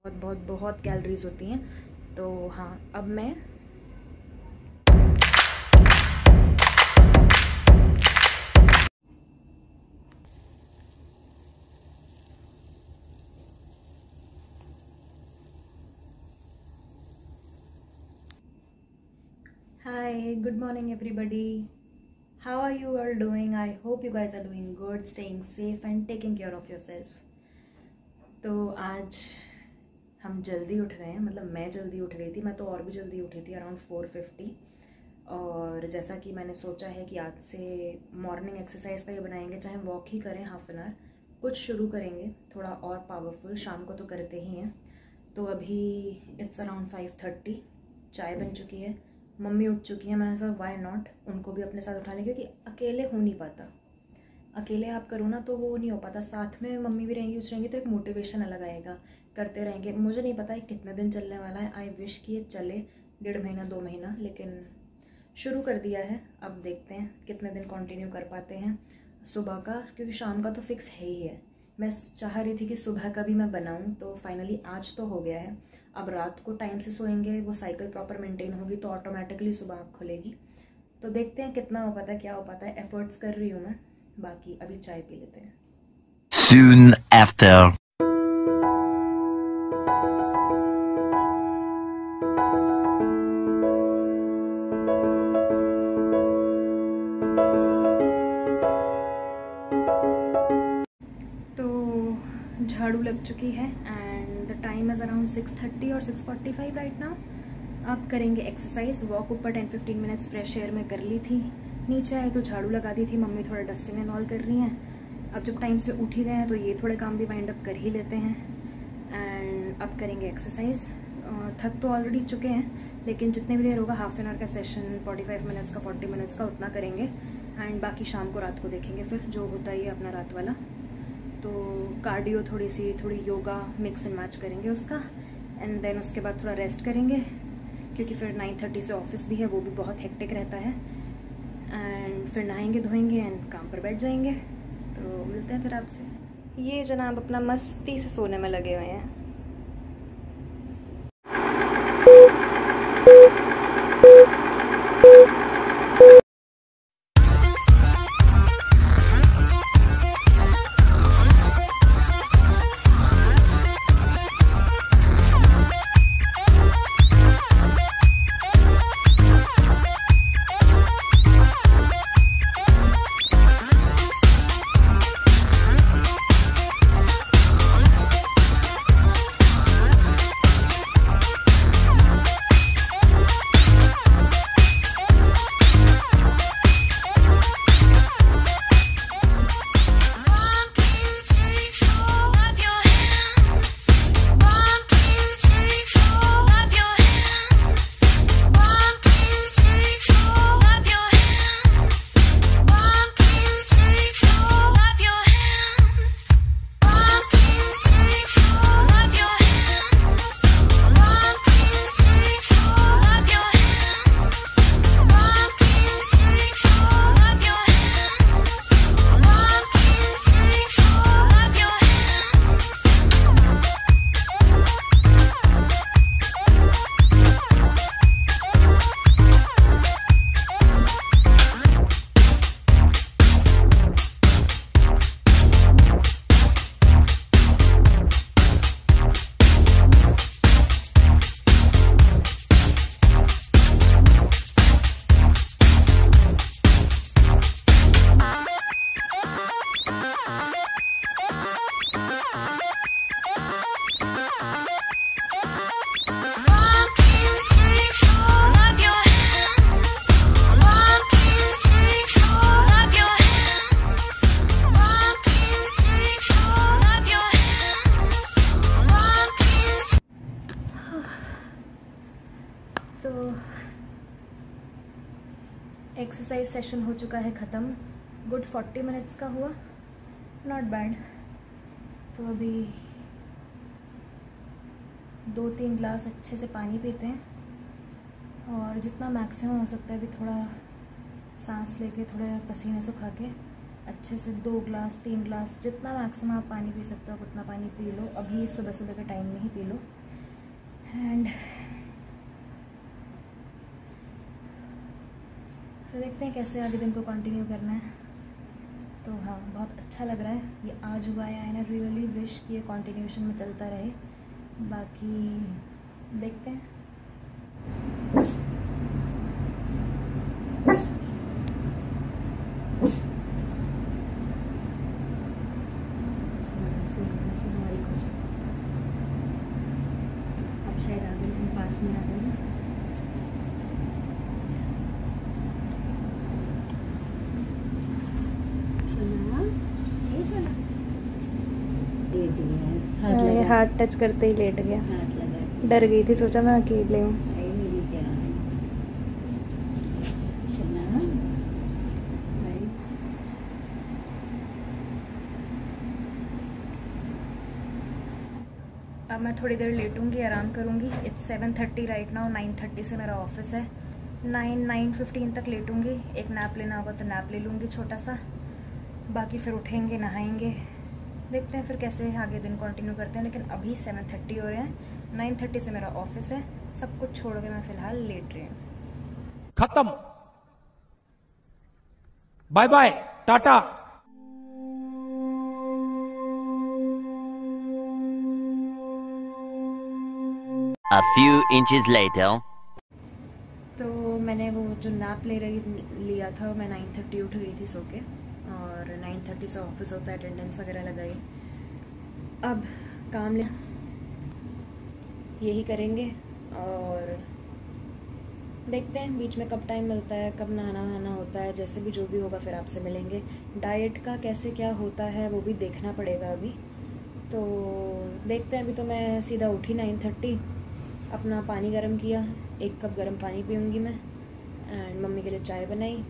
बहुत बहुत बहुत कैलोरीज होती हैं। तो हाँ, अब मैं Hi, good morning everybody. How are you all doing? I hope you guys are doing good, staying safe and taking care of yourself. तो आज हम जल्दी उठ गए हैं, मतलब मैं जल्दी उठ गई थी। मैं तो और भी जल्दी उठी थी, अराउंड 4:50। और जैसा कि मैंने सोचा है कि आज से मॉर्निंग एक्सरसाइज का ही बनाएंगे, चाहे वॉक ही करें हाफ एन आवर, कुछ शुरू करेंगे थोड़ा और पावरफुल। शाम को तो करते ही हैं। तो अभी इट्स अराउंड 5:30, चाय बन चुकी है, मम्मी उठ चुकी है। मैंने सोचा वाई नॉट उनको भी अपने साथ उठा लें, क्योंकि अकेले हो नहीं पाता। अकेले आप करो ना तो वो नहीं हो पाता, साथ में मम्मी भी रहेंगी, कुछ रहेंगी तो एक मोटिवेशन अलग आएगा, करते रहेंगे। मुझे नहीं पता है कितने दिन चलने वाला है। आई विश कि ये चले 1.5 महीना 2 महीना, लेकिन शुरू कर दिया है। अब देखते हैं कितने दिन कंटिन्यू कर पाते हैं सुबह का, क्योंकि शाम का तो फिक्स है ही है। मैं चाह रही थी कि सुबह का भी मैं बनाऊं, तो फाइनली आज तो हो गया है। अब रात को टाइम से सोएंगे, वो साइकिल प्रॉपर मेंटेन होगी तो ऑटोमेटिकली सुबह आँख खुलेगी। तो देखते हैं कितना हो पाता है, क्या हो पाता है। एफर्ट्स कर रही हूँ मैं। बाकी अभी चाय पी लेते हैं। Soon after. तो झाड़ू लग चुकी है and the time is around 6:30 और 6:45 राइट नाउ। अब करेंगे एक्सरसाइज। वॉक ऊपर 10-15 मिनट्स फ्रेश एयर में कर ली थी, नीचे आए तो झाड़ू लगा दी थी। मम्मी थोड़ा डस्टिंग एंड ऑल कर रही हैं। अब जब टाइम से उठ ही गए हैं तो ये थोड़े काम भी वाइंड अप कर ही लेते हैं। एंड अब करेंगे एक्सरसाइज। थक तो ऑलरेडी चुके हैं, लेकिन जितने भी देर होगा, हाफ एन आवर का सेशन, 45 मिनट्स का, 40 मिनट्स का, उतना करेंगे। एंड बाकी शाम को रात को देखेंगे फिर, जो होता ही है अपना रात वाला। तो कार्डियो थोड़ी योगा मिक्स एंड मैच करेंगे उसका। एंड देन उसके बाद थोड़ा रेस्ट करेंगे, क्योंकि फिर 9:30 से ऑफिस भी है, वो भी बहुत हेक्टिक रहता है। एंड फिर नहाएंगे धोएंगे एंड काम पर बैठ जाएंगे। तो मिलते हैं फिर आपसे। ये जनाब अपना मस्ती से सोने में लगे हुए हैं। तो एक्सरसाइज सेशन हो चुका है ख़त्म। गुड 40 मिनट्स का हुआ, नॉट बैड। तो अभी 2-3 ग्लास अच्छे से पानी पीते हैं, और जितना मैक्सिमम हो सकता है अभी थोड़ा सांस लेके, थोड़े पसीने सुखा के अच्छे से 2 ग्लास 3 ग्लास, जितना मैक्सिमम आप पानी पी सकते हो आप उतना पानी पी लो। अभी सुबह सुबह के टाइम में ही पी लो। तो देखते हैं कैसे आगे दिन को कंटिन्यू करना है। तो हाँ, बहुत अच्छा लग रहा है ये आज हुआ है। आई रियली विश कि ये कंटिन्यूशन में चलता रहे। बाकी देखते हैं। हमारी खुशी अब शायद आगे हम पास में आ गए। हाथ टच करते ही लेट गया, डर गई थी, सोचा मैं अकेले हूँ। अब मैं थोड़ी देर लेटूंगी, आराम करूंगी। It's 7:30 right now. 9:30 से मेरा ऑफिस है। 9:15 तक लेटूंगी। एक नैप लेना होगा तो नैप ले लूँगी छोटा सा। बाकी फिर उठेंगे, नहाएंगे, देखते हैं फिर कैसे आगे दिन कंटिन्यू करते हैं। लेकिन अभी 7:30 हो रहे हैं। 9:30 से मेरा ऑफिस है। सब कुछ छोड़ के मैं फिलहाल लेट रही हूँ। खत्म, bye bye, tata. A few inches later. तो मैंने वो जो नैप लिया था, मैं 9:30 उठ गई थी सो के, और 9:30 से ऑफिस होता है, अटेंडेंस वगैरह लगाई। अब काम यही करेंगे और देखते हैं बीच में कब टाइम मिलता है, कब नहाना वहाना होता है। जैसे भी जो भी होगा फिर आपसे मिलेंगे। डाइट का कैसे क्या होता है वो भी देखना पड़ेगा अभी। तो देखते हैं। अभी तो मैं सीधा उठी 9:30, अपना पानी गर्म किया, 1 कप गर्म पानी पीऊँगी मैं, एंड मम्मी के लिए चाय बनाई।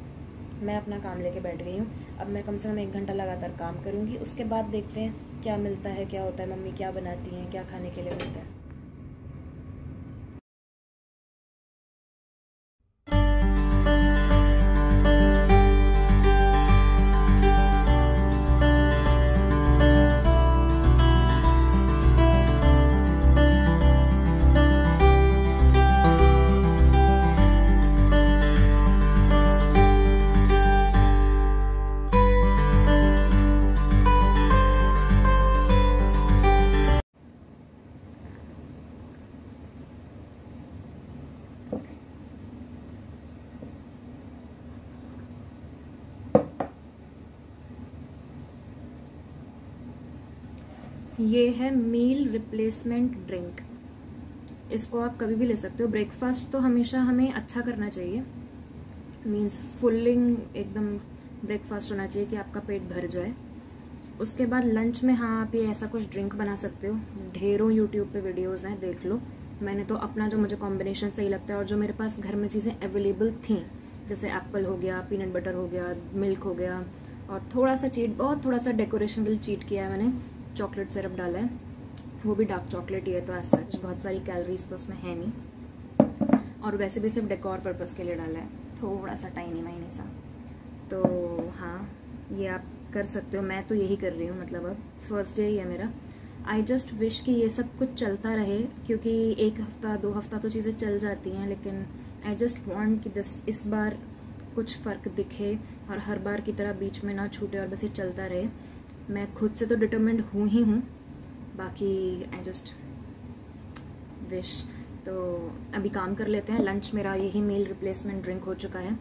मैं अपना काम लेके बैठ गई हूँ। अब मैं कम से कम 1 घंटा लगातार काम करूँगी। उसके बाद देखते हैं क्या मिलता है, क्या होता है, मम्मी क्या बनाती हैं, क्या खाने के लिए मिलता है। ये है मील रिप्लेसमेंट ड्रिंक। इसको आप कभी भी ले सकते हो। ब्रेकफास्ट तो हमेशा हमें अच्छा करना चाहिए, मीन्स फुलिंग एकदम ब्रेकफास्ट होना चाहिए कि आपका पेट भर जाए। उसके बाद लंच में हाँ आप ये ऐसा कुछ ड्रिंक बना सकते हो। ढेरों यूट्यूब पे वीडियोस हैं, देख लो। मैंने तो अपना जो मुझे कॉम्बिनेशन सही लगता है और जो मेरे पास घर में चीज़ें अवेलेबल थी, जैसे एप्पल हो गया, पीनट बटर हो गया, मिल्क हो गया, और थोड़ा सा चीट, बहुत थोड़ा सा डेकोरेशन के लिए चीट किया है मैंने। चॉकलेट सिरप डाला है, वो भी डार्क चॉकलेट ही है, तो एज सच बहुत सारी कैलोरीज तो उसमें है नहीं, और वैसे भी सिर्फ डेकोर पर्पस के लिए डाला है, थोड़ा सा टाइनी माइनी सा। तो हाँ, ये आप कर सकते हो। मैं तो यही कर रही हूँ, मतलब अब फर्स्ट डे ही है मेरा। आई जस्ट विश कि ये सब कुछ चलता रहे, क्योंकि 1 हफ्ता 2 हफ्ता तो चीज़ें चल जाती हैं, लेकिन आई जस्ट वांट कि इस बार कुछ फ़र्क दिखे और हर बार की तरह बीच में ना छूटे और बस ये चलता रहे। मैं खुद से तो डिटरमिन्ड हूँ ही हूँ, बाकी आई जस्ट विश। तो अभी काम कर लेते हैं। लंच मेरा यही मील रिप्लेसमेंट ड्रिंक हो चुका है,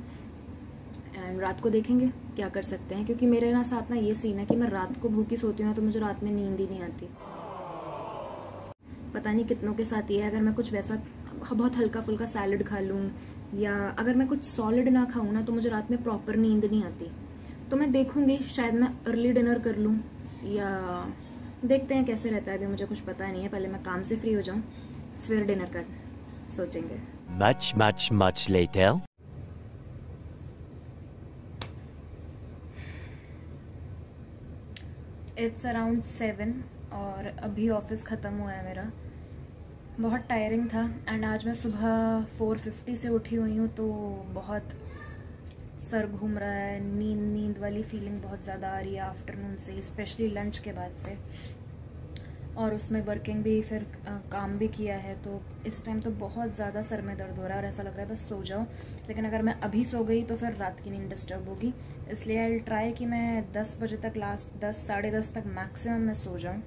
एंड रात को देखेंगे क्या कर सकते हैं, क्योंकि मेरे ना साथ ना ये सीन है कि मैं रात को भूखी सोती हूँ ना, तो मुझे रात में नींद ही नहीं आती। पता नहीं कितनों के साथ ये है। अगर मैं कुछ वैसा बहुत हल्का फुल्का सैलड खा लूँ, या अगर मैं कुछ सॉलिड ना खाऊँ ना, तो मुझे रात में प्रॉपर नींद नहीं आती। तो मैं देखूंगी, शायद मैं अर्ली डिनर कर लूँ, या देखते हैं कैसे रहता है। अभी मुझे कुछ पता नहीं है। पहले मैं काम से फ्री हो जाऊँ, फिर डिनर का सोचेंगे। Much, much, much later. It's around 7 और अभी ऑफिस ख़त्म हुआ है मेरा। बहुत टायरिंग था, एंड आज मैं सुबह 4:50 से उठी हुई हूँ, तो बहुत सर घूम रहा है, नींद वाली फीलिंग बहुत ज़्यादा आ रही है आफ्टरनून से, स्पेशली लंच के बाद से। और उसमें वर्किंग भी, फिर काम भी किया है, तो इस टाइम तो बहुत ज़्यादा सर में दर्द हो रहा है और ऐसा लग रहा है बस सो जाओ। लेकिन अगर मैं अभी सो गई तो फिर रात की नींद डिस्टर्ब होगी, इसलिए आई ट्राई कि मैं 10 बजे तक, लास्ट 10 साढ़े 10 तक मैक्सिमम मैं सो जाऊँ,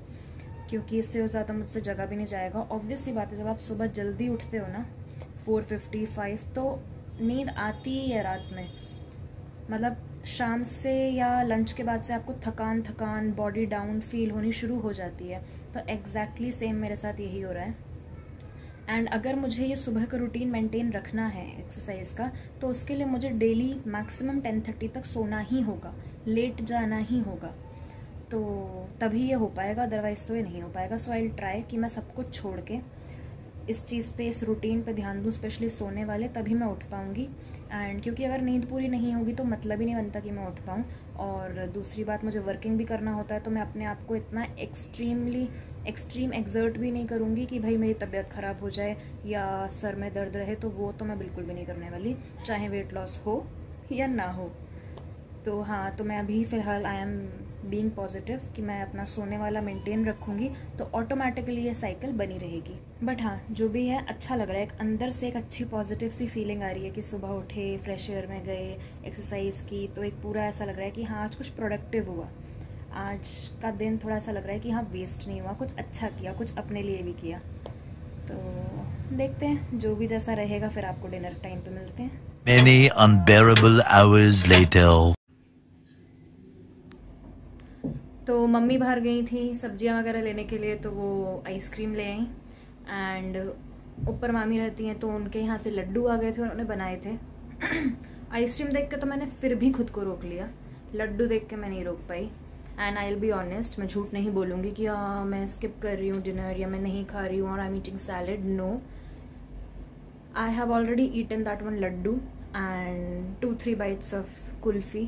क्योंकि इससे ज़्यादा मुझसे जगह भी नहीं जाएगा। ऑब्वियस सी बात है, जब आप सुबह जल्दी उठते हो ना 4:55, तो नींद आती ही है रात में। मतलब शाम से या लंच के बाद से आपको थकान थकान, बॉडी डाउन फील होनी शुरू हो जाती है। तो एग्जैक्टली सेम मेरे साथ यही हो रहा है। एंड अगर मुझे ये सुबह का रूटीन मेंटेन रखना है एक्सरसाइज का, तो उसके लिए मुझे डेली मैक्सिमम 10:30 तक सोना ही होगा, लेट जाना ही होगा, तो तभी ये हो पाएगा, अदरवाइज़ तो ये नहीं हो पाएगा। सो आई विल ट्राई कि मैं सब कुछ छोड़ के इस चीज़ पे, इस रूटीन पे ध्यान दूँ, स्पेशली सोने वाले, तभी मैं उठ पाऊँगी। एंड क्योंकि अगर नींद पूरी नहीं होगी तो मतलब ही नहीं बनता कि मैं उठ पाऊँ। और दूसरी बात, मुझे वर्किंग भी करना होता है, तो मैं अपने आप को इतना एक्सट्रीम एक्सर्ट भी नहीं करूँगी कि भाई मेरी तबीयत ख़राब हो जाए या सर में दर्द रहे, तो वो तो मैं बिल्कुल भी नहीं करने वाली, चाहे वेट लॉस हो या ना हो। तो हाँ, तो मैं अभी फ़िलहाल आई एम बीइंग पॉजिटिव कि मैं अपना सोने वाला मेंटेन रखूँगी, तो ऑटोमेटिकली ये साइकिल बनी रहेगी। बट हाँ, जो भी है अच्छा लग रहा है, एक अंदर से एक अच्छी पॉजिटिव सी फीलिंग आ रही है कि सुबह उठे, फ्रेश एयर में गए, एक्सरसाइज की, तो एक पूरा ऐसा लग रहा है कि हाँ आज कुछ प्रोडक्टिव हुआ, आज का दिन थोड़ा ऐसा लग रहा है कि हाँ वेस्ट नहीं हुआ, कुछ अच्छा किया, कुछ अपने लिए भी किया। तो देखते हैं, जो भी जैसा रहेगा, फिर आपको डिनर टाइम पे मिलते हैं। Many unbearable hours later. तो मम्मी बाहर गई थी सब्जियां वगैरह लेने के लिए, तो वो आइसक्रीम ले आई। एंड ऊपर मामी रहती हैं, तो उनके यहाँ से लड्डू आ गए थे, उन्होंने बनाए थे। आइसक्रीम देख के तो मैंने फिर भी खुद को रोक लिया, लड्डू देख के मैं नहीं रोक पाई। And I will be honest, मैं झूठ नहीं बोलूँगी कि मैं स्किप कर रही हूँ डिनर या मैं नहीं खा रही हूँ और I am eating salad. No, I have already eaten that one laddu and 2-3 bites of kulfi,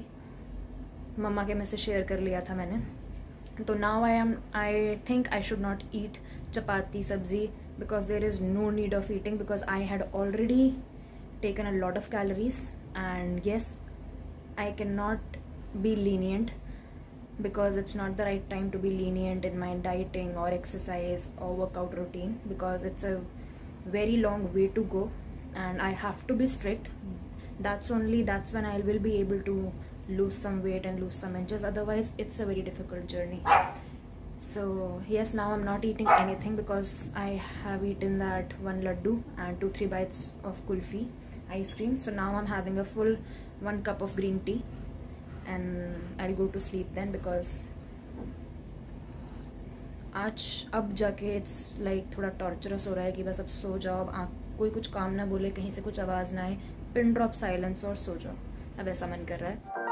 mumma के में से शेयर कर लिया था मैंने। तो now I think I should not eat chapati sabzi, because there is no need of eating, because I had already taken a lot of calories. And yes, I cannot be lenient, because it's not the right time to be lenient in my dieting or exercise or workout routine, because it's a very long way to go and I have to be strict. That's when I will be able to lose some weight and lose some inches, otherwise it's a very difficult journey. So yes, now I'm not eating anything because I have eaten that one laddu and 2-3 bites of kulfi ice cream. So now I'm having a full 1 cup of green tea and I'll go to sleep then, because आज अब जाके it's like थोड़ा torturers हो रहा है कि बस अब सो जाओ, अब कोई कुछ काम ना बोले, कहीं से कुछ आवाज़ ना आए, पिन ड्रॉप साइलेंस और सो जाओ, अब ऐसा मन कर रहा है।